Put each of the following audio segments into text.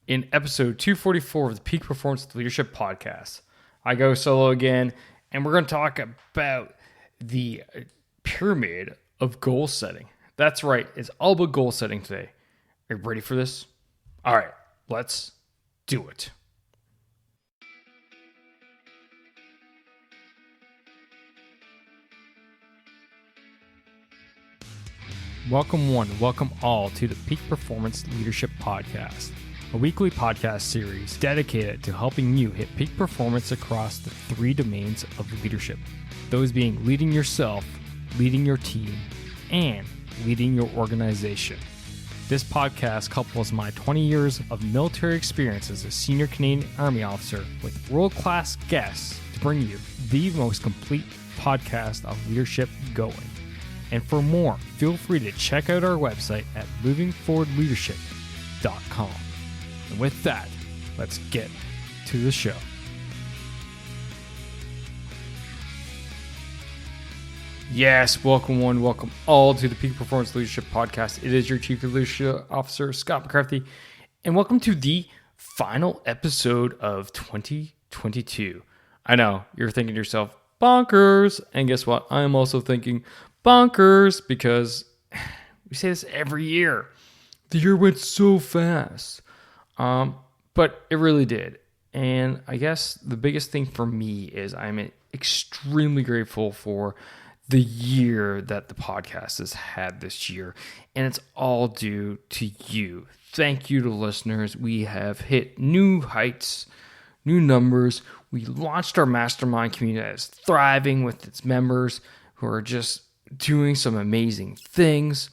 in episode 244 of the Peak Performance Leadership Podcast. I go solo again, and we're going to talk about the pyramid of goal setting. That's right, it's all about goal setting today. Are you ready for this? All right, let's do it. Welcome welcome all to the Peak Performance Leadership Podcast, a weekly podcast series dedicated to helping you hit peak performance across the three domains of leadership. Those being leading yourself, leading your team, and leading your organization. This podcast couples my 20 years of military experience as a senior Canadian Army officer with world-class guests to bring you the most complete podcast of leadership going. And for more, feel free to check out our website at movingforwardleadership.com. And with that, let's get to the show. Yes, welcome all to the Peak Performance Leadership Podcast. It is your Chief Leadership Officer, Scott McCarthy, and welcome to the final episode of 2022. I know, you're thinking to yourself, bonkers, and guess what? I am also thinking bonkers because we say this every year. The year went so fast, but it really did. And I guess the biggest thing for me is I'm extremely grateful for the year that the podcast has had this year, and it's all due to you. Thank you to listeners. We have hit new heights, new numbers. We launched our mastermind community that is thriving with its members who are just doing some amazing things.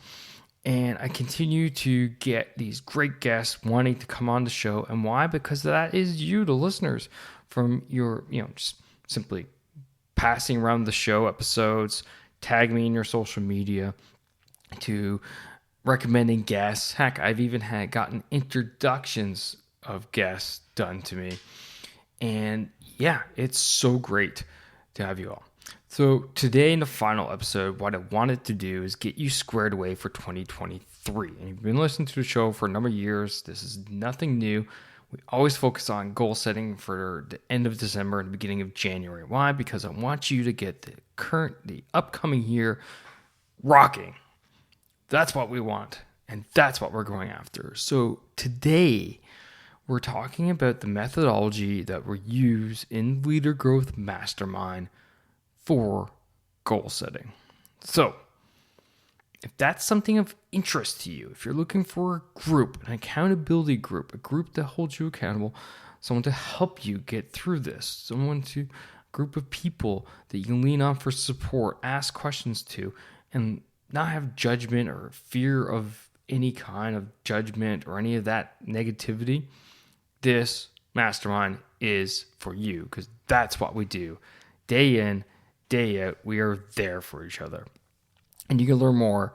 And I continue to get these great guests wanting to come on the show. And why? Because that is you, the listeners, from your, just simply passing around the show episodes, tag me in your social media, to recommending guests. Heck, I've even gotten introductions of guests done to me. And yeah, it's so great to have you all. So today in the final episode, what I wanted to do is get you squared away for 2023. And you've been listening to the show for a number of years. This is nothing new. We always focus on goal setting for the end of December and the beginning of January. Why? Because I want you to get the upcoming year rocking. That's what we want. And that's what we're going after. So today, we're talking about the methodology that we use in Leader Growth Mastermind for goal setting. So, if that's something of interest to you, if you're looking for a group, an accountability group, a group that holds you accountable, someone to help you get through this, a group of people that you can lean on for support, ask questions to, and not have judgment or fear of any kind of judgment or any of that negativity, this mastermind is for you, because that's what we do. Day in, day out, we are there for each other. And you can learn more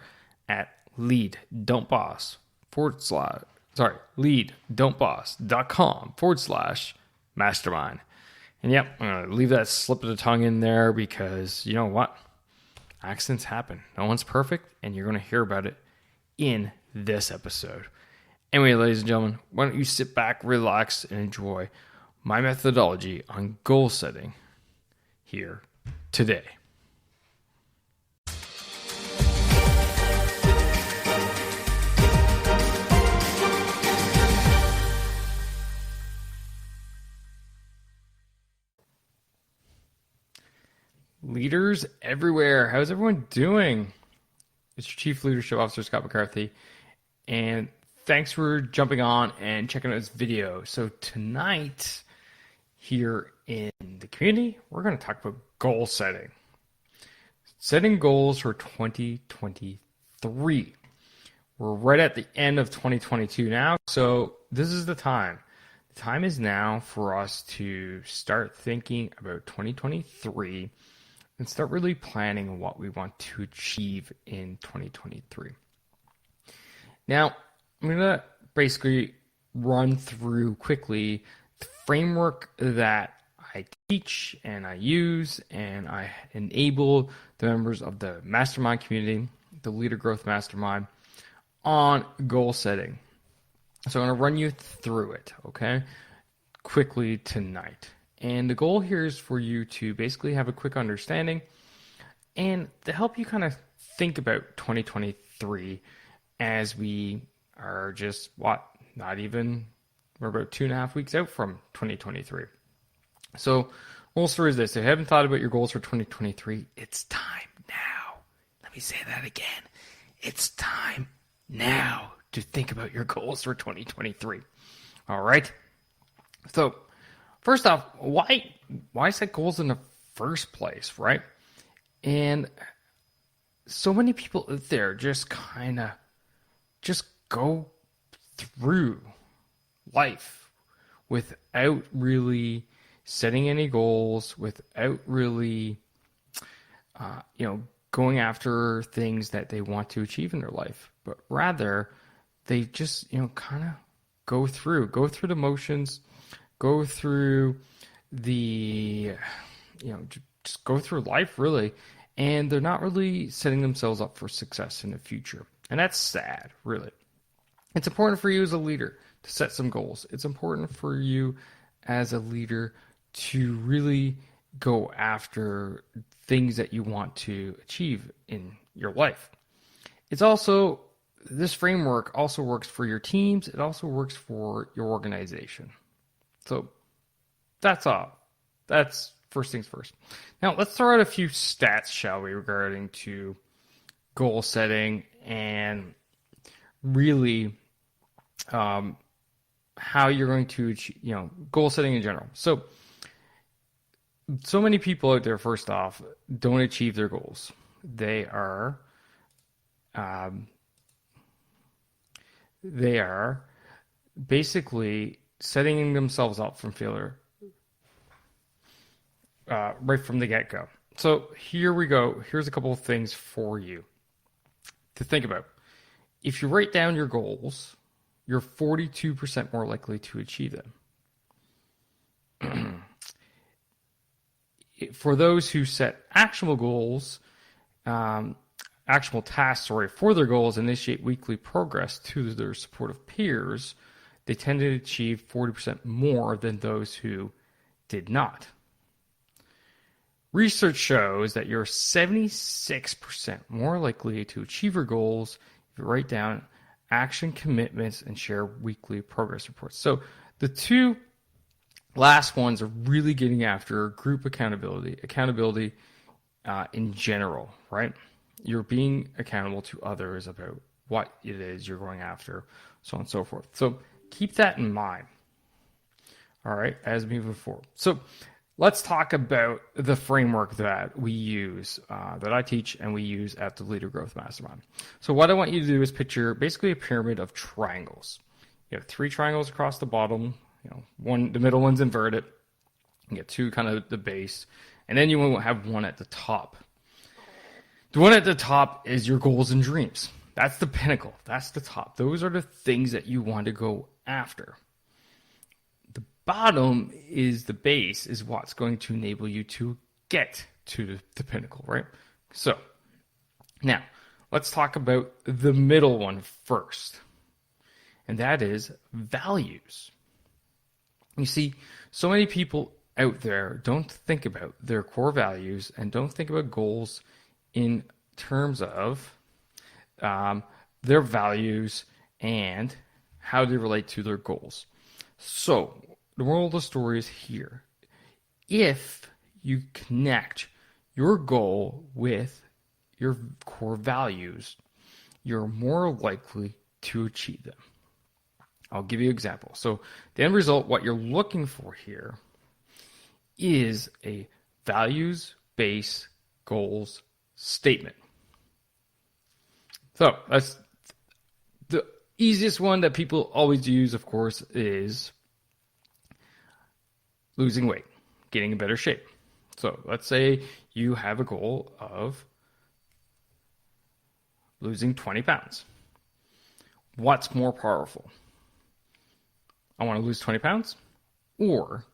at lead.boss.com/mastermind. And yep, I'm going to leave that slip of the tongue in there because you know what? Accidents happen. No one's perfect, and you're going to hear about it in this episode. Anyway, ladies and gentlemen, why don't you sit back, relax, and enjoy my methodology on goal setting here today. Leaders everywhere, how's everyone doing? It's your Chief Leadership Officer, Scott McCarthy, and thanks for jumping on and checking out this video. So tonight, here in the community, we're going to talk about goal setting. Setting goals for 2023. We're right at the end of 2022 now, so this is the time. The time is now for us to start thinking about 2023 and start really planning what we want to achieve in 2023. Now, I'm going to basically run through quickly the framework that I teach and I use and I enable the members of the mastermind community, the Leader Growth Mastermind, on goal setting. So I'm going to run you through it, okay, quickly tonight. And the goal here is for you to basically have a quick understanding and to help you kind of think about 2023 as we are just, we're about 2.5 weeks out from 2023. So, whole story is this. If you haven't thought about your goals for 2023, it's time now. Let me say that again. It's time now to think about your goals for 2023. All right. So, first off, why set goals in the first place, right? And so many people out there just go through life without really setting any goals, without really, going after things that they want to achieve in their life, but rather they just, kind of go through the motions, go through the, just go through life really, and they're not really setting themselves up for success in the future. And that's sad, really. It's important for you as a leader to set some goals. It's important for you as a leader to really go after things that you want to achieve in your life. It's also, this framework also works for your teams. It also works for your organization. So that's all. That's first things first. Now let's throw out a few stats, shall we, regarding to goal setting and really how you're going to achieve, goal setting in general. So many people out there, first off, don't achieve their goals. They are basically setting themselves up from failure right from the get-go. So here we go. Here's a couple of things for you to think about. If you write down your goals, you're 42% more likely to achieve them. For those who set actionable goals, actionable tasks, for their goals, initiate weekly progress to their supportive peers, they tend to achieve 40% more than those who did not. Research shows that you're 76% more likely to achieve your goals if you write down action commitments and share weekly progress reports. So the two last ones are really getting after group accountability in general, right? You're being accountable to others about what it is you're going after, so on and so forth. So keep that in mind, all right, as we move forward. So let's talk about the framework that we use, that I teach and we use at the Leader Growth Mastermind. So what I want you to do is picture basically a pyramid of triangles. You have 3 triangles across the bottom. The middle one's inverted. You get 2 kind of the base, and then you will have 1 at the top. The one at the top is your goals and dreams. That's the pinnacle. That's the top. Those are the things that you want to go after. The bottom is the base, is what's going to enable you to get to the pinnacle, right? So now let's talk about the middle one first, and that is values. You see, so many people out there don't think about their core values and don't think about goals in terms of their values and how they relate to their goals. So the moral of the story is here. If you connect your goal with your core values, you're more likely to achieve them. I'll give you an example. So the end result, what you're looking for here is a values-based goals statement. So that's the easiest one that people always use, of course, is losing weight, getting in better shape. So let's say you have a goal of losing 20 pounds. What's more powerful? I want to lose 20 pounds, or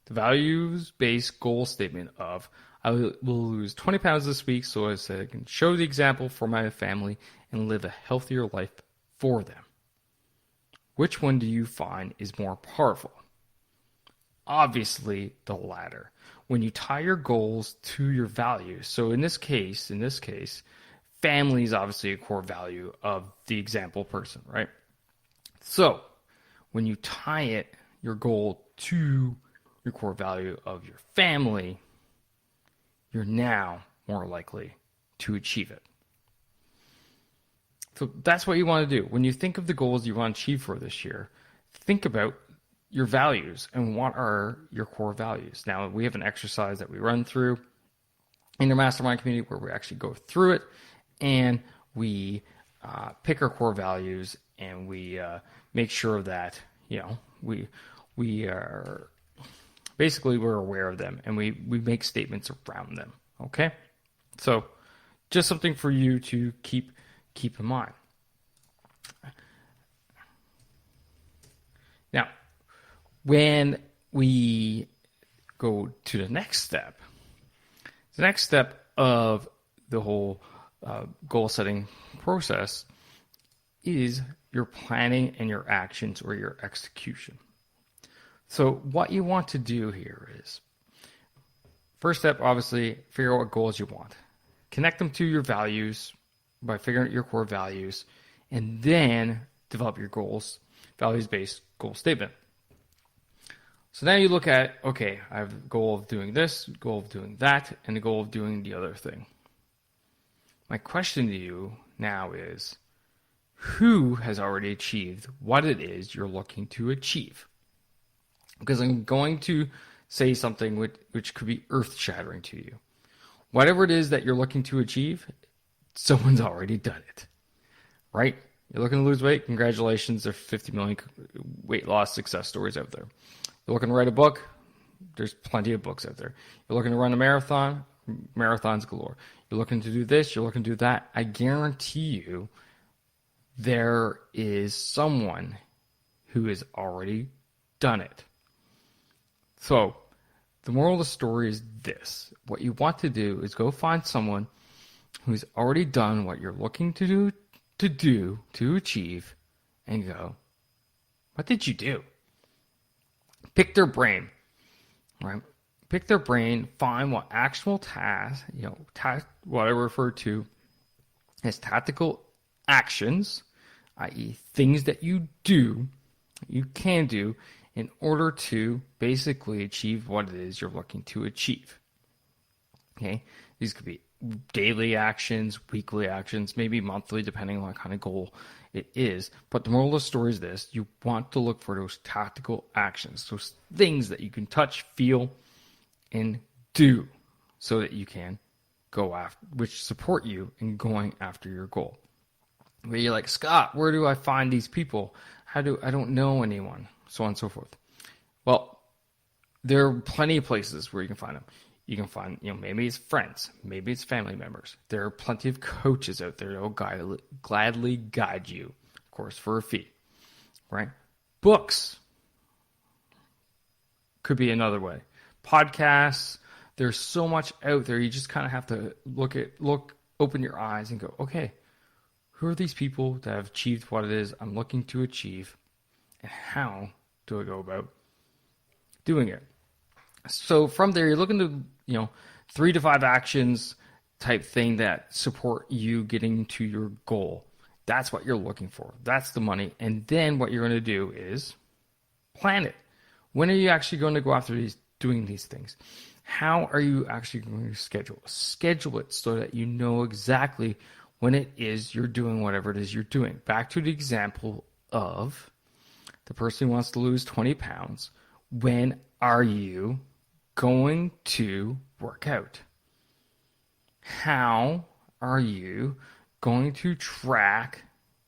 the values-based goal statement of I will lose 20 pounds this week so as I can show the example for my family and live a healthier life for them. which one do you find is more powerful? Obviously, the latter. When you tie your goals to your values. So in this case, family is obviously a core value of the example person, right? So when you tie your goal to your core value of your family, you're now more likely to achieve it. So that's what you want to do. When you think of the goals you want to achieve for this year, think about your values and what are your core values. Now, we have an exercise that we run through in your mastermind community where we actually go through it and we pick our core values and we make sure that, we are basically we're aware of them and we make statements around them. Okay? So just something for you to keep in mind. Now, when we go to the next step of the whole goal setting process is your planning and your actions or your execution. So what you want to do here is, first step, obviously, figure out what goals you want. Connect them to your values by figuring out your core values, and then develop your goals, values-based goal statement. So now you look at, okay, I have a goal of doing this, goal of doing that, and the goal of doing the other thing. My question to you now is, who has already achieved what it is you're looking to achieve? Because I'm going to say something which could be earth-shattering to you. Whatever it is that you're looking to achieve, someone's already done it, right? You're looking to lose weight? Congratulations, there's 50 million weight loss success stories out there. You're looking to write a book? There's plenty of books out there. You're looking to run a marathon? Marathons galore. You're looking to do this? You're looking to do that? I guarantee you there is someone who has already done it. So the moral of the story is this. What you want to do is go find someone who's already done what you're looking to achieve, and go, what did you do? Pick their brain, right? Pick their brain, find what actual tasks, what I refer to as tactical actions, i.e. things that you can do in order to basically achieve what it is you're looking to achieve. Okay? These could be daily actions, weekly actions, maybe monthly, depending on what kind of goal it is. But the moral of the story is this: you want to look for those tactical actions, those things that you can touch, feel, and do so that you can go after, which support you in going after your goal. Where you're like, Scott, where do I find these people? I don't know anyone, so on and so forth. Well, there are plenty of places where you can find them. You can find, maybe it's friends, maybe it's family members. There are plenty of coaches out there that will gladly guide you, of course, for a fee, right? Books could be another way. Podcasts, there's so much out there. You just kind of have to open your eyes and go, okay, who are these people that have achieved what it is I'm looking to achieve, and how do I go about doing it? So from there, you're looking to, 3 to 5 actions type thing that support you getting to your goal. That's what you're looking for. That's the money. And then what you're going to do is plan it. When are you actually going to go after doing these things? How are you actually going to schedule it so that you know exactly when it is you're doing whatever it is you're doing? Back to the example of the person who wants to lose 20 pounds. When are you going to work out? How are you going to track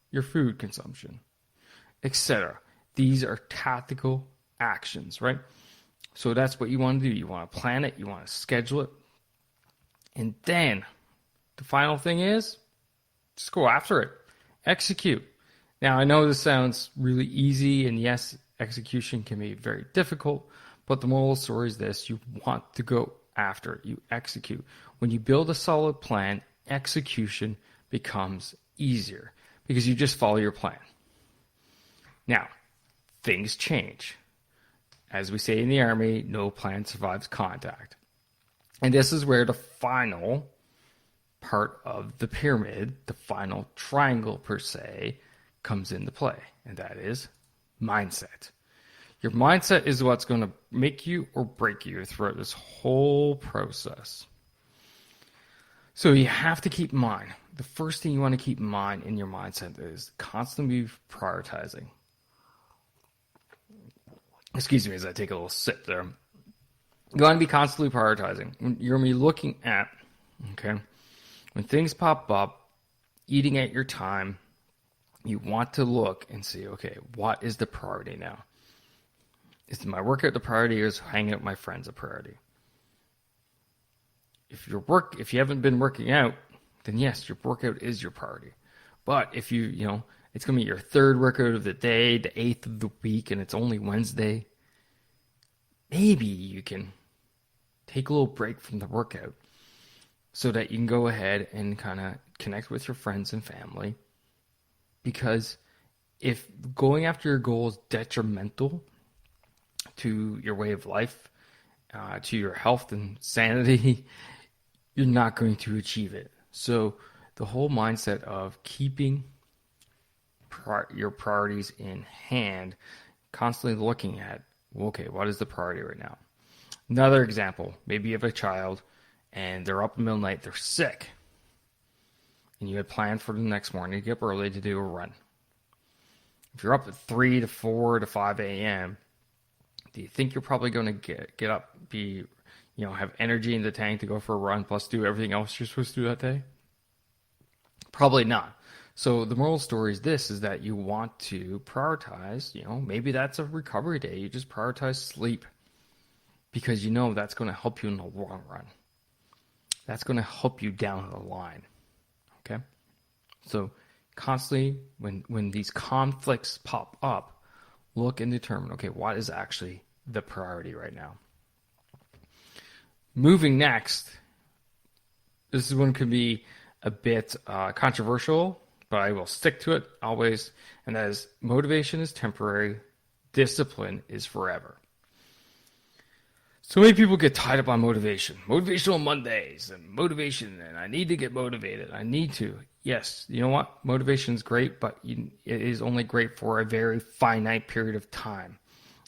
your food consumption, etc.? These are tactical actions, right? So that's what you want to do. You want to plan it, you want to schedule it, and then the final thing is just go after it. Execute. Now, I know this sounds really easy, and yes, execution can be very difficult, but the moral of the story is this: you want to go after it. You execute. When you build a solid plan, execution becomes easier because you just follow your plan. Now, things change. As we say in the Army, no plan survives contact. And this is where the final part of the pyramid, the final triangle per se, comes into play. And that is mindset. Your mindset is what's going to make you or break you throughout this whole process. So you have to keep in mind, the first thing you want to keep in mind in your mindset is constantly prioritizing. Excuse me as I take a little sip there. You want to be constantly prioritizing. You're going to be looking at, okay, when things pop up, eating at your time, you want to look and see, okay, what is the priority now? Is my workout the priority, or is hanging out with my friends a priority? If you haven't been working out, then yes, your workout is your priority. But if it's going to be your third workout of the day, the 8th of the week, and it's only Wednesday, maybe you can take a little break from the workout so that you can go ahead and kind of connect with your friends and family. Because if going after your goal is detrimental to your way of life, to your health and sanity, you're not going to achieve it. So the whole mindset of keeping your priorities in hand, constantly looking at, okay, what is the priority right now? Another example, maybe you have a child and they're up in the middle of the night, they're sick, and you had planned for the next morning to get up early to do a run. If you're up at 3 to 4 to 5 a.m., do you think you're probably going to get up, have energy in the tank to go for a run, plus do everything else you're supposed to do that day? Probably not. So the moral story is that you want to prioritize, maybe that's a recovery day. You just prioritize sleep because that's going to help you in the long run. That's going to help you down the line. Okay? So constantly, when these conflicts pop up, look and determine, okay, what is actually the priority right now? Moving next, this one could be a bit controversial, but I will stick to it always, and that is motivation is temporary, discipline is forever. So many people get tied up on motivation. Motivational Mondays and motivation, and I need to get motivated. I need to. Yes, you know what? Motivation is great, but it is only great for a very finite period of time.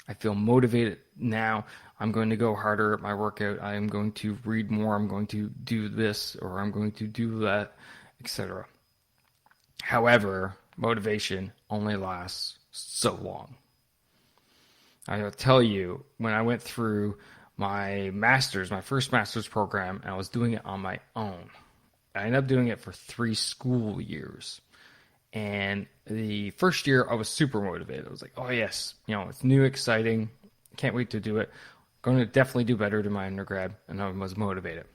I feel motivated now. I'm going to go harder at my workout. I am going to read more. I'm going to do this, or I'm going to do that, etc. However, motivation only lasts so long. I will tell you, when I went through my first master's program, and I was doing it on my own. I ended up doing it for 3 school years. And the first year, I was super motivated. I was like, oh, yes, it's new, exciting. Can't wait to do it. Going to definitely do better than my undergrad. And I was motivated.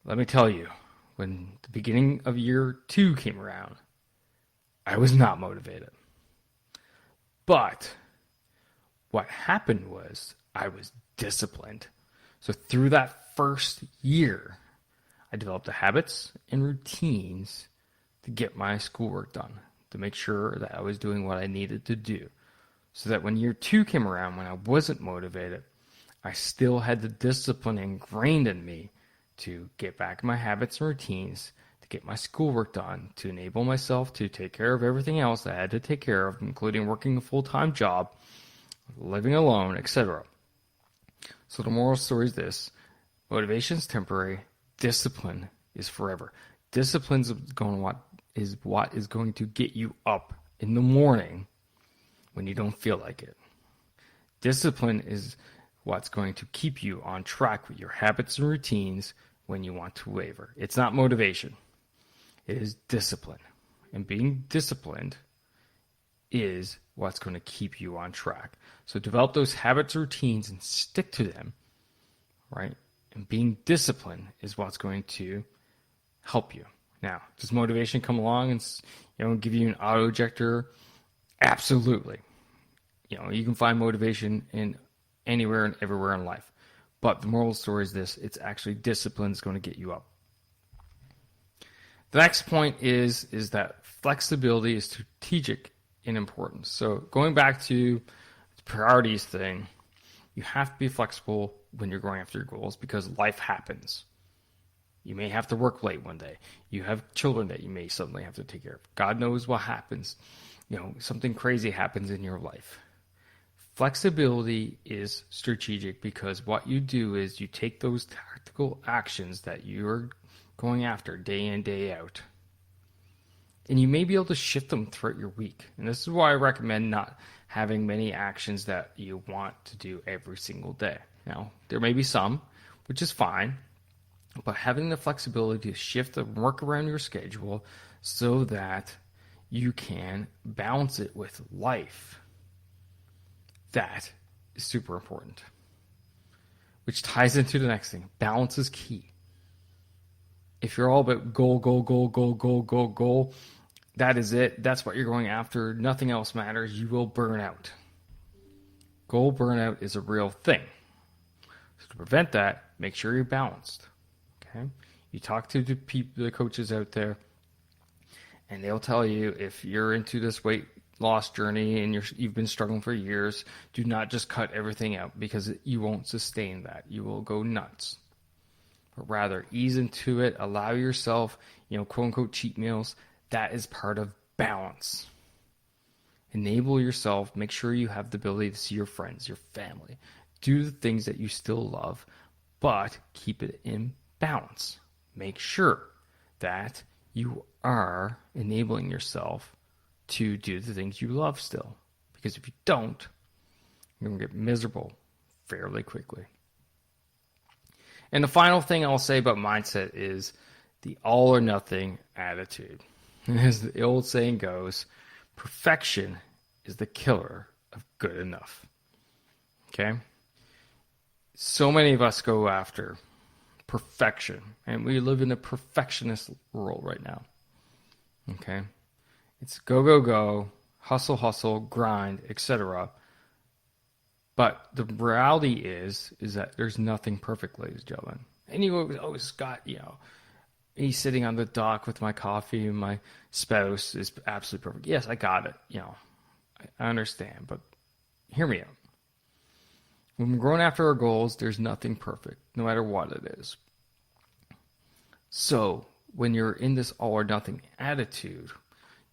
Let me tell you, when the beginning of year 2 came around, I was not motivated. But what happened was I was disciplined. So through that first year, I developed the habits and routines to get my schoolwork done, to make sure that I was doing what I needed to do. So that when year 2 came around, when I wasn't motivated, I still had the discipline ingrained in me to get back my habits and routines, to get my schoolwork done, to enable myself to take care of everything else I had to take care of, including working a full-time job, living alone, etc. So the moral story is this: motivation is temporary, discipline is forever. Discipline is what is going to get you up in the morning when you don't feel like it. Discipline is what's going to keep you on track with your habits and routines when you want to waver. It's not motivation. It is discipline. And being disciplined is what's going to keep you on track. So develop those habits, routines, and stick to them, right? And being disciplined is what's going to help you. Now, does motivation come along and give you an auto ejector? Absolutely. You can find motivation in anywhere and everywhere in life. But the moral story is this: it's actually discipline that's going to get you up. The next point is that flexibility is strategic in importance. So going back to the priorities thing, you have to be flexible when you're going after your goals because life happens. You may have to work late one day. You have children that you may suddenly have to take care of. God knows what happens. Something crazy happens in your life. Flexibility is strategic because what you do is you take those tactical actions that you're going after day in, day out, and you may be able to shift them throughout your week. And this is why I recommend not having many actions that you want to do every single day. Now, there may be some, which is fine, but having the flexibility to shift and work around your schedule so that you can balance it with life, that is super important. Which ties into the next thing. Balance is key. If you're all about goal, that is it. That's what you're going after. Nothing else matters. You will burn out. Goal burnout is a real thing. So to prevent that, make sure you're balanced. Okay? You talk to the coaches out there, and they'll tell you if you're into this weight loss journey and you've been struggling for years, do not just cut everything out because you won't sustain that. You will go nuts. But rather ease into it, allow yourself, quote unquote cheat meals. That is part of balance. Enable yourself, make sure you have the ability to see your friends, your family. Do the things that you still love, but keep it in balance. Make sure that you are enabling yourself to do the things you love still. Because if you don't, you're going to get miserable fairly quickly. And the final thing I'll say about mindset is the all or nothing attitude. As the old saying goes, perfection is the killer of good enough. Okay? So many of us go after perfection, and we live in a perfectionist world right now. Okay? It's go, hustle, grind, etc. But the reality is that there's nothing perfect, ladies and gentlemen. And you always got, me sitting on the dock with my coffee and my spouse is absolutely perfect. Yes, I got it. I understand, but hear me out. When we're going after our goals, there's nothing perfect, no matter what it is. So when you're in this all or nothing attitude,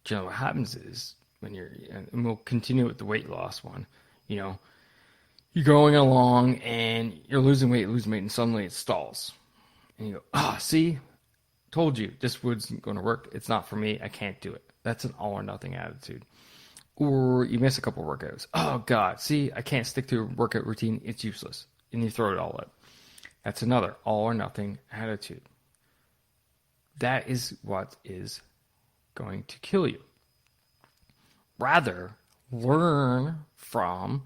what happens is and we'll continue with the weight loss one, you're going along and you're losing weight, and suddenly it stalls. And you go, see, told you this wasn't going to work. It's not for me. I can't do it. That's an all or nothing attitude. Or you miss a couple workouts. Oh, God, see, I can't stick to a workout routine. It's useless. And you throw it all out. That's another all or nothing attitude. That is what is going to kill you. Rather, learn from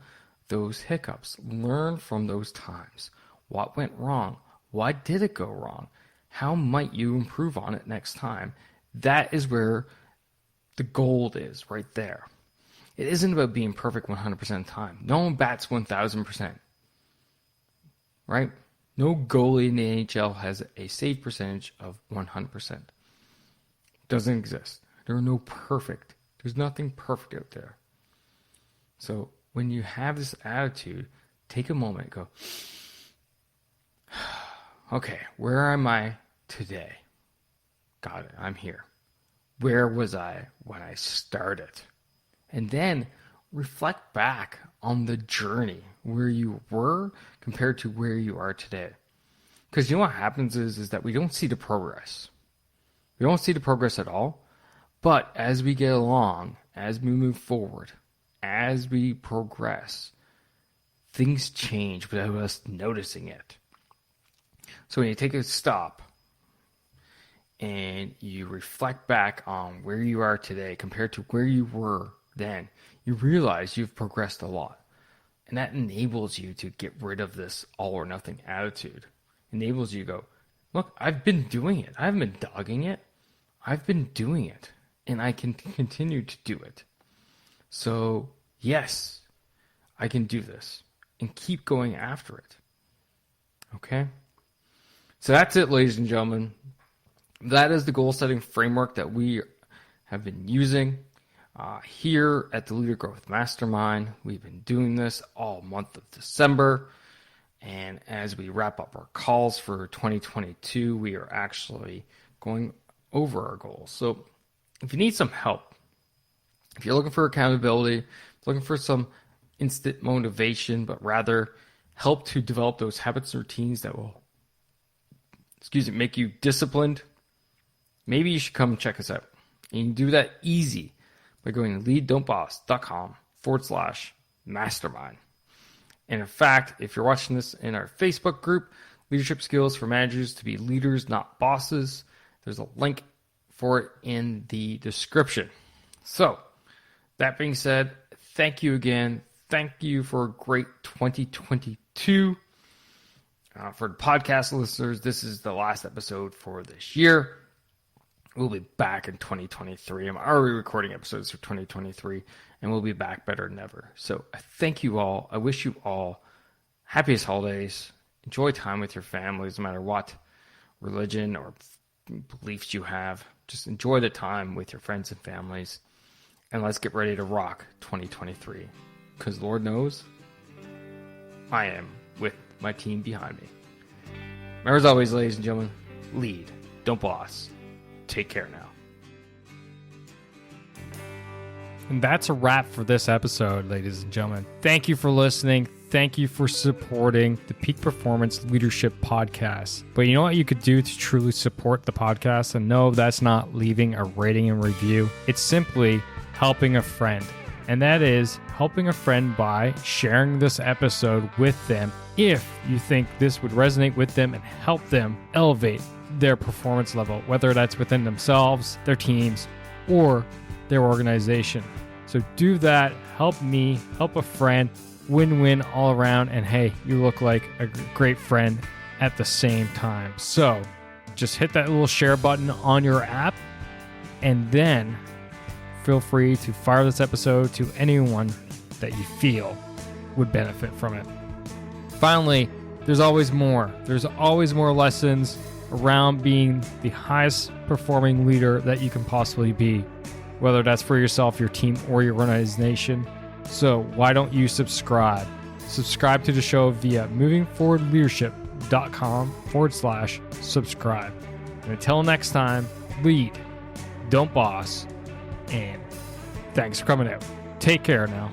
those hiccups. Learn from those times. What went wrong? Why did it go wrong? How might you improve on it next time? That is where the gold is, right there. It isn't about being perfect 100% of the time. No one bats 1,000%. Right? No goalie in the NHL has a save percentage of 100%. Doesn't exist. There are no perfect. There's nothing perfect out there. So when you have this attitude, take a moment and go, okay, where am I today? Got it. I'm here. Where was I when I started? And then reflect back on the journey where you were compared to where you are today. Because what happens is that we don't see the progress. We don't see the progress at all. But as we get along, as we move forward, as we progress, things change without us noticing it. So when you take a stop and you reflect back on where you are today compared to where you were then, you realize you've progressed a lot. And that enables you to get rid of this all or nothing attitude. Enables you to go, look, I've been doing it. I haven't been dogging it. I've been doing it. And I can continue to do it. So, yes, I can do this. And keep going after it. Okay? So that's it, ladies and gentlemen. That is the goal setting framework that we have been using. Here at the Leader Growth Mastermind, we've been doing this all month of December. And as we wrap up our calls for 2022, we are actually going over our goals. So if you need some help, if you're looking for accountability, looking for some instant motivation, but rather help to develop those habits and routines that will, make you disciplined, maybe you should come check us out. And you can do that easy by going to leaddon'tboss.com/mastermind. And in fact, if you're watching this in our Facebook group, Leadership Skills for Managers to be Leaders, Not Bosses, there's a link for it in the description. So, that being said, thank you again. Thank you for a great 2022. For the podcast listeners, this is the last episode for this year. We'll be back in 2023. I'm already recording episodes for 2023, and we'll be back better than ever. So I thank you all. I wish you all happiest holidays. Enjoy time with your families, no matter what religion or beliefs you have. Just enjoy the time with your friends and families. And let's get ready to rock 2023. Because Lord knows, I am with my team behind me. Remember, as always, ladies and gentlemen, lead, don't boss. Take care now. And that's a wrap for this episode, ladies and gentlemen. Thank you for listening. Thank you for supporting the Peak Performance Leadership Podcast. But you know what you could do to truly support the podcast? And no, that's not leaving a rating and review. It's simply helping a friend. And that is helping a friend by sharing this episode with them if you think this would resonate with them and help them elevate their performance level, whether that's within themselves, their teams, or their organization. So do that. Help me, help a friend, win-win all around. And hey, you look like a great friend at the same time. So just hit that little share button on your app, and then feel free to fire this episode to anyone that you feel would benefit from it. Finally, there's always more. There's always more lessons around being the highest performing leader that you can possibly be, whether that's for yourself, your team, or your organization. So why don't you subscribe? Subscribe to the show via movingforwardleadership.com/subscribe. And until next time, lead, don't boss, and thanks for coming out. Take care now.